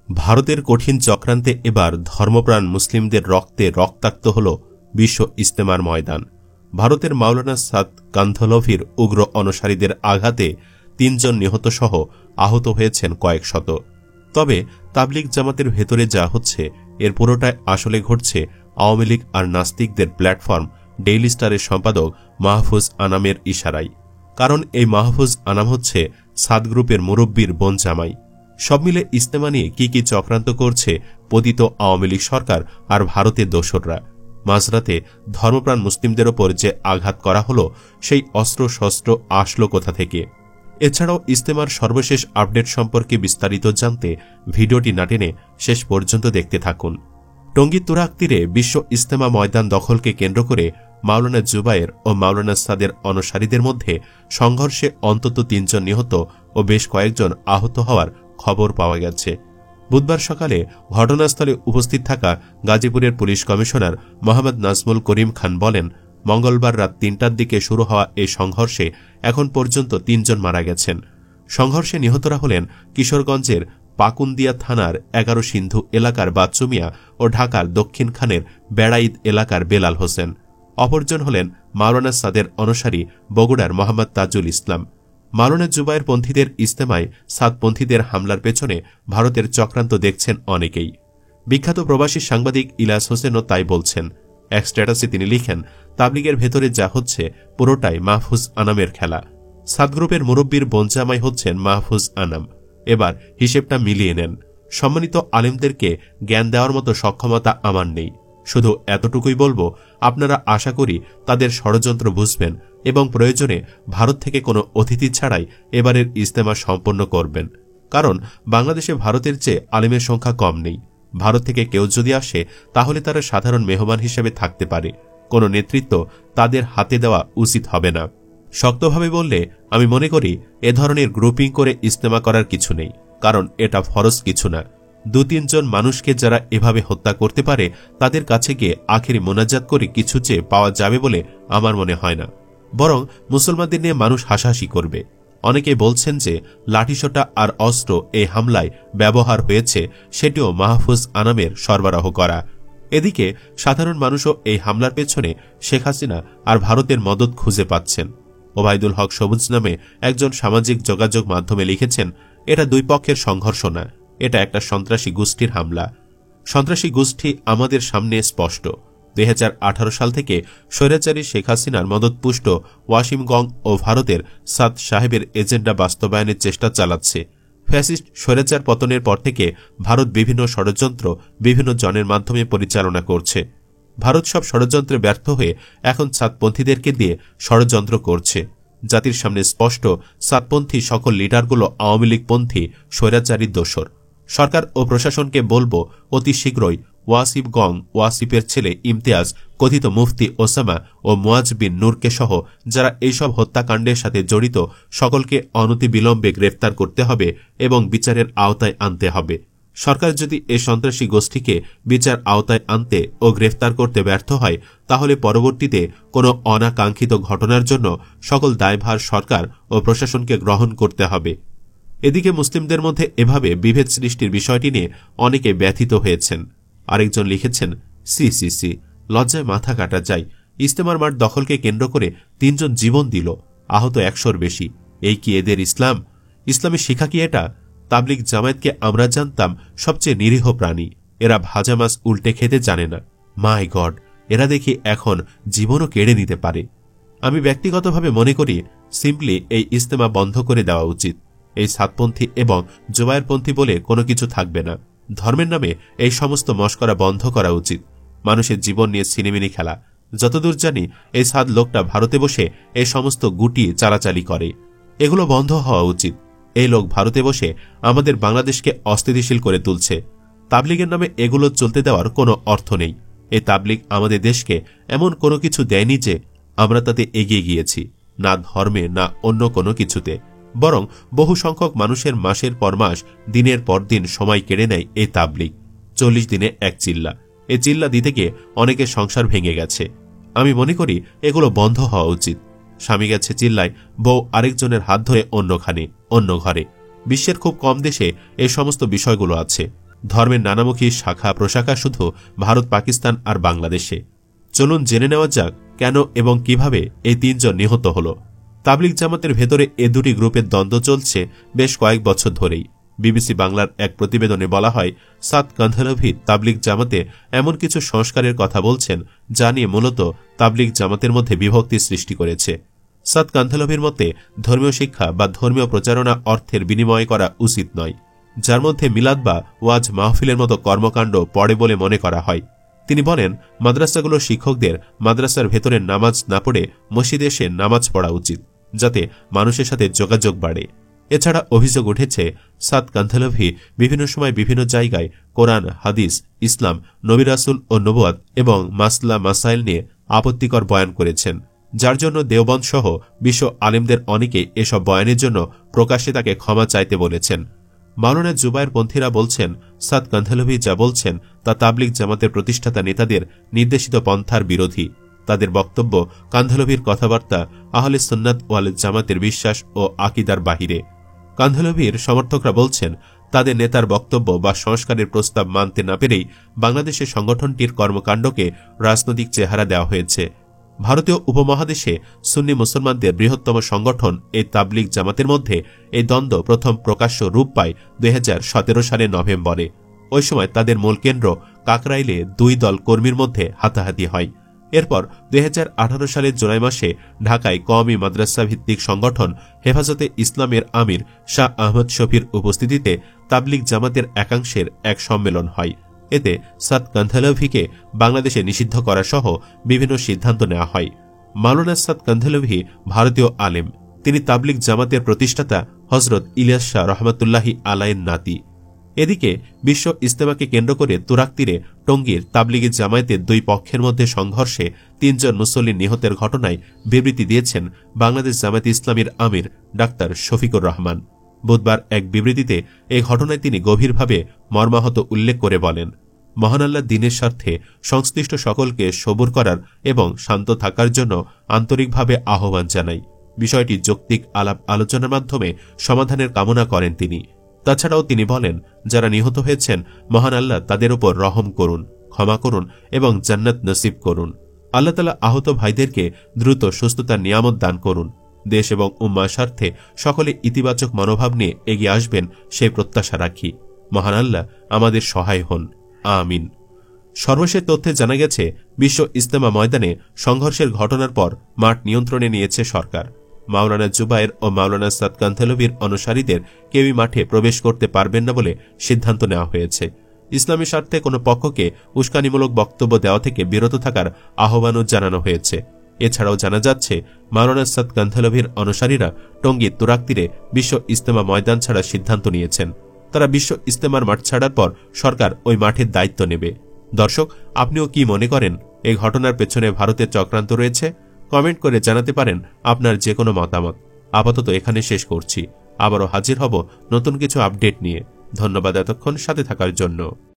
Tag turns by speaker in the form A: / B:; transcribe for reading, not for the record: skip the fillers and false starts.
A: ভারতের কঠিন চক্রান্তে এবার ধর্মপ্রাণ মুসলিমদের রক্তে রক্তাক্ত হল বিশ্ব ইজতেমার ময়দান। ভারতের মাওলানা সাদ কান্ধলভির উগ্র অনুসারীদের আঘাতে ৩ জন নিহতসহ আহত হয়েছেন কয়েক শত। তবে তাবলিগ জামাতের ভেতরে যা হচ্ছে এর পুরোটাই আসলে ঘটছে আওয়ামী লীগ আর নাস্তিকদের প্ল্যাটফর্ম ডেইলি স্টারের সম্পাদক মাহফুজ আনামের ইশারায়। কারণ এই মাহফুজ আনাম হচ্ছে সাদ গ্রুপের মুরব্বীর বোন জামাই। সব মিলে ইজতেমা নিয়ে কি চক্রান্ত করছে পতিত আওয়ামী লীগ সরকার আর ভারতের দোসররা। মাঝরাতে ধর্মপ্রাণ মুসলিমদের ওপর যে আঘাত করা হলো সেই অস্ত্র শস্ত্র আসলো কোথা থেকে? এছাড়াও ইজতেমার সর্বশেষ আপডেট সম্পর্কে বিস্তারিত জানতে ভিডিওটি না টেনে শেষ পর্যন্ত দেখতে থাকুন। টঙ্গীর তুরাগ তীরে বিশ্ব ইজতেমা ময়দান দখলকে কেন্দ্র করে মাওলানা জুবায়ের ও মাওলানা সাদের অনুসারীদের মধ্যে সংঘর্ষে অন্তত ৩ জন নিহত ও বেশ কয়েকজন আহত হওয়ার খবর পাওয়া গেছে। বুধবার সকালে ঘটনাস্থলে উপস্থিত থাকা গাজীপুরের পুলিশ কমিশনার মোহাম্মদ নাজমুল করিম খান বলেন, মঙ্গলবার রাত ৩টার দিকে শুরু হওয়া এই সংঘর্ষে এখন পর্যন্ত ৩ জন মারা গেছেন। সংঘর্ষে নিহতরা হলেন কিশোরগঞ্জের পাকুন্দিয়া থানার ১১ সিন্ধু এলাকার বাচ্চু মিয়া ও ঢাকার দক্ষিণ খানের বেড়াইদ এলাকার বেলাল হোসেন। অপরজন হলেন মাওলানা সাদের অনুসারী বগুড়ার মোহাম্মদ তাজুল ইসলাম। মাওলানা জুবায়ের পন্থীদের ইজতেমায় সাদপন্থীদের হামলার পেছনে ভারতের চক্রান্ত দেখছেন অনেকেই। বিখ্যাত প্রবাসী সাংবাদিক ইলিয়াস হোসেনও তাই বলছেন। এক স্ট্যাটাসে তিনি লিখেন, তাবলিগের ভেতরে যা হচ্ছে পুরোটাই মাহফুজ আনামের খেলা। সাদ গ্রুপের মুরব্বীর বোন জামাই হচ্ছেন মাহফুজ আনাম। এবার হিসেবটা মিলিয়ে নেন। সম্মানিত আলেমদেরকে জ্ঞান দেওয়ার মতো সক্ষমতা আমার নেই, শুধু এতটুকুই বলবো, আপনারা আশা করি তাদের ষড়যন্ত্র বুঝবেন এবং প্রয়োজনে ভারত থেকে কোনো অতিথি ছাড়াই এবারের ইজতেমা সম্পন্ন করবেন। কারণ বাংলাদেশে ভারতের চেয়ে আলেমের সংখ্যা কম নেই। ভারত থেকে কেউ যদি আসে তাহলে তারা সাধারণ মেহমান হিসেবে থাকতে পারে, কোনো নেতৃত্ব তাদের হাতে দেওয়া উচিত হবে না। শক্তভাবে বললে আমি মনে করি এ ধরনের গ্রুপিং করে ইজতেমা করার কিছু নেই, কারণ এটা ফরজ কিছু না। ২-৩ জন মানুষকে যারা এভাবে হত্যা করতে পারে তাদের কাছে গিয়ে আখেরি মোনাজাত করে কিছু চেয়ে পাওয়া যাবে বলে আমার মনে হয় না। বরং মুসলমানদের নিয়ে মানুষ হাসাহাসি করবে। অনেকে বলছেন যে লাঠিসোঁটা আর অস্ত্র এই হামলায় ব্যবহার হয়েছে, সেটিও মাহফুজ আনামের সরবরাহ করা। এদিকে সাধারণ মানুষও এই হামলার পেছনে শেখ হাসিনা আর ভারতের মদত খুঁজে পাচ্ছেন। ওবায়দুল হক সবুজ নামে একজন সামাজিক যোগাযোগ মাধ্যমে লিখেছেন, এটা দুই পক্ষের সংঘর্ষ না, এটা একটা সন্ত্রাসী গোষ্ঠীর হামলা। সন্ত্রাসী গোষ্ঠী আমাদের সামনে স্পষ্ট। ২০১৮ সাল থেকে স্বৈরাচারী শেখ হাসিনার মদতপুষ্ট ওয়াসিম গং ও ভারতের সাদ সাহেবের এজেন্ডা বাস্তবায়নের চেষ্টা চালাচ্ছে। ফ্যাসিস্ট স্বৈরাচার পতনের পর থেকে ভারত বিভিন্ন ষড়যন্ত্র বিভিন্ন জনের মাধ্যমে পরিচালনা করছে। ভারত সব ষড়যন্ত্রে ব্যর্থ হয়ে এখন সাদপন্থীদেরকে দিয়ে ষড়যন্ত্র করছে। জাতির সামনে স্পষ্ট, সাদপন্থী সকল লিডারগুলো আওয়ামী লীগপন্থী স্বৈরাচারীর দোসর। সরকার ও প্রশাসনকে বলবো, অতি শীঘ্রই ওয়াসিফ গং, ওয়াসিফের ছেলে ইমতিয়াজ, কথিত মুফতি ওসামা ও মুয়াজ বিন নূরকে সহ যারা এইসব হত্যাকাণ্ডের সাথে জড়িত সকলকে অনতিবিলম্বে গ্রেফতার করতে হবে এবং বিচারের আওতায় আনতে হবে। সরকার যদি এই সন্ত্রাসী গোষ্ঠীকে বিচার আওতায় আনতে ও গ্রেফতার করতে ব্যর্থ হয় তাহলে পরবর্তীতে কোনো অনাকাঙ্ক্ষিত ঘটনার জন্য সকল দায়ভার সরকার ও প্রশাসনকে গ্রহণ করতে হবে। এদিকে মুসলিমদের মধ্যে এভাবে বিভেদ সৃষ্টির বিষয়টি নিয়ে অনেকে ব্যথিত হয়েছেন। আরেকজন লিখেছেন, সি লজ্জায় মাথা কাটা যায়। ইজতেমার মাঠ দখলকে কেন্দ্র করে ৩ জন জীবন দিল, আহত ১০০-র বেশি। এই কি এদের ইসলাম? ইসলামের শিক্ষা কি এটা? তাবলিগ জামায়াতকে আমরা জানতাম সবচেয়ে নিরীহ প্রাণী। এরা ভাজা মাছ উল্টে খেতে জানে না। মাই গড, এরা দেখি এখন জীবনও কেড়ে নিতে পারে। আমি ব্যক্তিগতভাবে মনে করি সিম্পলি এই ইজতেমা বন্ধ করে দেওয়া উচিত। এই সাদপন্থী এবং জুবায়েরপন্থী বলে কোনো কিছু থাকবে না। ধর্মের নামে এই সমস্ত মশকরা বন্ধ করা উচিত। মানুষের জীবন নিয়ে ছিনিমিনি খেলা। যতদূর জানি এই সাদ লোকটা ভারতে বসে এই সমস্ত গুটি চালাচালি করে। এগুলো বন্ধ হওয়া উচিত। এই লোক ভারতে বসে আমাদের বাংলাদেশকে অস্থিতিশীল করে তুলছে। তাবলিগের নামে এগুলো চলতে দেওয়ার কোনো অর্থ নেই। এই তাবলিগ আমাদের দেশকে এমন কোনো কিছু দেয়নি যে আমরা তাতে এগিয়ে গিয়েছি, না ধর্মে না অন্য কোনো কিছুতে। বরং বহু সংখ্যক মানুষের মাসের পর মাস, দিনের পর দিন সময় কেড়ে নেয় এই তাবলিগ। ৪০ দিনে এক চিল্লা। এই চিল্লা দিতে গিয়ে অনেকের সংসার ভেঙে গেছে। আমি মনে করি এগুলো বন্ধ হওয়া উচিত। স্বামী গেছে চিল্লায়, বউ আরেকজনের হাত ধরে অন্য ঘরে। বিশ্বের খুব কম দেশে এই সমস্ত বিষয়গুলো আছে। ধর্মের নানামুখী শাখা প্রশাখা শুধু ভারত, পাকিস্তান আর বাংলাদেশে। চলুন জেনে নেওয়া যাক কেন এবং কিভাবে এই 3 জন নিহত হল। তাবলিগ জামাতের ভেতরে এ দুটি গ্রুপের দ্বন্দ্ব চলছে বেশ কয়েক বছর ধরেই। বিবিসি বাংলার এক প্রতিবেদনে বলা হয়, সাদ কান্ধলভি তাবলিগ জামাতে এমন কিছু সংস্কারের কথা বলছেন যা নিয়ে মূলত তাবলিগ জামাতের মধ্যে বিভক্তি সৃষ্টি করেছে। সাদ কান্ধলভির মতে ধর্মীয় শিক্ষা বা ধর্মীয় প্রচারণা অর্থের বিনিময় করা উচিত নয়, যার মধ্যে মিলাদ বা ওয়াজ মাহফিলের মতো কর্মকাণ্ড পড়ে বলে মনে করা হয়। তিনি বলেন, মাদ্রাসাগুলোর শিক্ষকদের মাদ্রাসার ভেতরে নামাজ না পড়ে মসজিদে এসে নামাজ পড়া উচিত, যাতে মানুষের সাথে যোগাযোগ বাড়ে। এছাড়া অভিযোগ উঠেছে, সাদ কান্ধলভি বিভিন্ন সময় বিভিন্ন জায়গায় কোরআন, হাদিস, ইসলাম, নবী রাসূল ও নবুয়াত এবং মাসলা মাসাইল নিয়ে আপত্তিকর বয়ান করেছেন, যার জন্য দেওবন্দ সহ বিশ্ব আলেমদের অনেকে এসব বয়ানের জন্য প্রকাশ্যে তাকে ক্ষমা চাইতে বলেছেন। মাওলানা জুবায়ের পন্থীরা বলছেন, সাদ কান্ধলভি যা বলছেন তা তাবলিগ জামাতের প্রতিষ্ঠাতা নেতাদের নির্দেশিত পন্থার বিরোধী। তাদের বক্তব্য, কান্ধলভির কথাবার্তা আহলে সুন্নাত ওয়াল জামাতের বিশ্বাস ও আকিদার বাহিরে। কান্ধলভির সমর্থকরা বলছেন, তাদের নেতার বক্তব্য বা সংস্কারের প্রস্তাব মানতে না পেরেই বাংলাদেশের সংগঠনটির কর্মকাণ্ডকে রাজনৈতিক চেহারা দেওয়া হয়েছে। ভারতীয় উপমহাদেশে সুন্নি মুসলমানদের বৃহত্তম সংগঠন এই তাবলিগ জামাতের মধ্যে এই দ্বন্দ্ব প্রথম প্রকাশ্য রূপ পায় 2017 সালের নভেম্বরে। ওই সময় তাদের মূল কেন্দ্র কাকরাইলে 2 দল কর্মীর মধ্যে হাতাহাতি হয়। এরপর 2018 সালের জুলাই মাসে ঢাকায় কওমি মাদ্রাসা ভিত্তিক সংগঠন হেফাজতে ইসলামের আমির শাহ আহমদ শফির উপস্থিতিতে তাবলিগ জামাতের একাংশের এক সম্মেলন হয়। এতে সাদ কান্ধলভিকে বাংলাদেশে নিষিদ্ধ করা সহ বিভিন্ন সিদ্ধান্ত নেওয়া হয়। মাওলানা সাদ কান্ধলভি ভারতীয় আলেম। তিনি তাবলিগ জামাতের প্রতিষ্ঠাতা হজরত ইলিয়াস শাহ রহমতুল্লাহি আলাইয়ের নাতি। এদিকে বিশ্ব ইজতেমাকে কেন্দ্র করে তুরাগ তীরে টঙ্গীর তাবলিগি জামায়াতের 2 পক্ষের মধ্যে সংঘর্ষে 3 জন মুসল্লি নিহতের ঘটনায় বিবৃতি দিয়েছেন বাংলাদেশ জামায়াত ইসলামীর আমির ডাক্তার শফিকুর রহমান। বুধবার এক বিবৃতিতে এই ঘটনায় তিনি গভীরভাবে মর্মাহত উল্লেখ করে বলেন, মহান আল্লাহ দ্বীনের স্বার্থে সংশ্লিষ্ট সকলকে সবুর করার এবং শান্ত থাকার জন্য আন্তরিকভাবে আহ্বান জানাই। বিষয়টি যৌক্তিক আলাপ আলোচনার মাধ্যমে সমাধানের কামনা করেন তিনি। তাছাড়াও তিনি বলেন, যারা নিহত হয়েছেন মহান আল্লাহ তাদের উপর রহম করুন, ক্ষমা করুন এবং জান্নাত নসিব করুন। আল্লাহ তাআলা আহত ভাইদেরকে দ্রুত সুস্থতার নিয়ামত দান করুন। দেশ এবং উম্মার স্বার্থে সকলে ইতিবাচক মনোভাব নিয়ে এগিয়ে আসবেন সেই প্রত্যাশা রাখি। মহান আল্লাহ আমাদের সহায় হন, আমিন। সর্বশেষ তথ্যে জানা গেছে, বিশ্ব ইজতেমা ময়দানে সংঘর্ষের ঘটনার পর মাঠ নিয়ন্ত্রণে নিয়েছে সরকার। মাওলানা জুবায়ের ও মাওলানা সাদ কান্ধলভির অনুসারীদের কেউই মাঠে প্রবেশ করতে পারবেন না বলে সিদ্ধান্ত নেওয়া হয়েছে। ইসলামী স্বার্থে কোনো পক্ষকে উস্কানিমূলক বক্তব্য দেওয়া থেকে বিরত থাকার আহ্বানও জানানো হয়েছে। এছাড়াও জানা যাচ্ছে, মাওলানা সাদ কান্ধলভির অনুসারীরা টঙ্গীর তুরাগ তীরে বিশ্ব ইজতেমা ময়দান ছাড়ার সিদ্ধান্ত নিয়েছেন। তারা বিশ্ব ইজতেমার মাঠ ছাড়ার পর সরকার ওই মাঠের দায়িত্ব নেবে। দর্শক, আপনিও কি মনে করেন এই ঘটনার পেছনে ভারতের চক্রান্ত রয়েছে? কমেন্ট করে জানাতে পারেন আপনার যে কোনো মতামত। আপাতত এখানে শেষ করছি। আবারও হাজির হব নতুন কিছু আপডেট নিয়ে। ধন্যবাদ এতক্ষণ সাথে থাকার জন্য।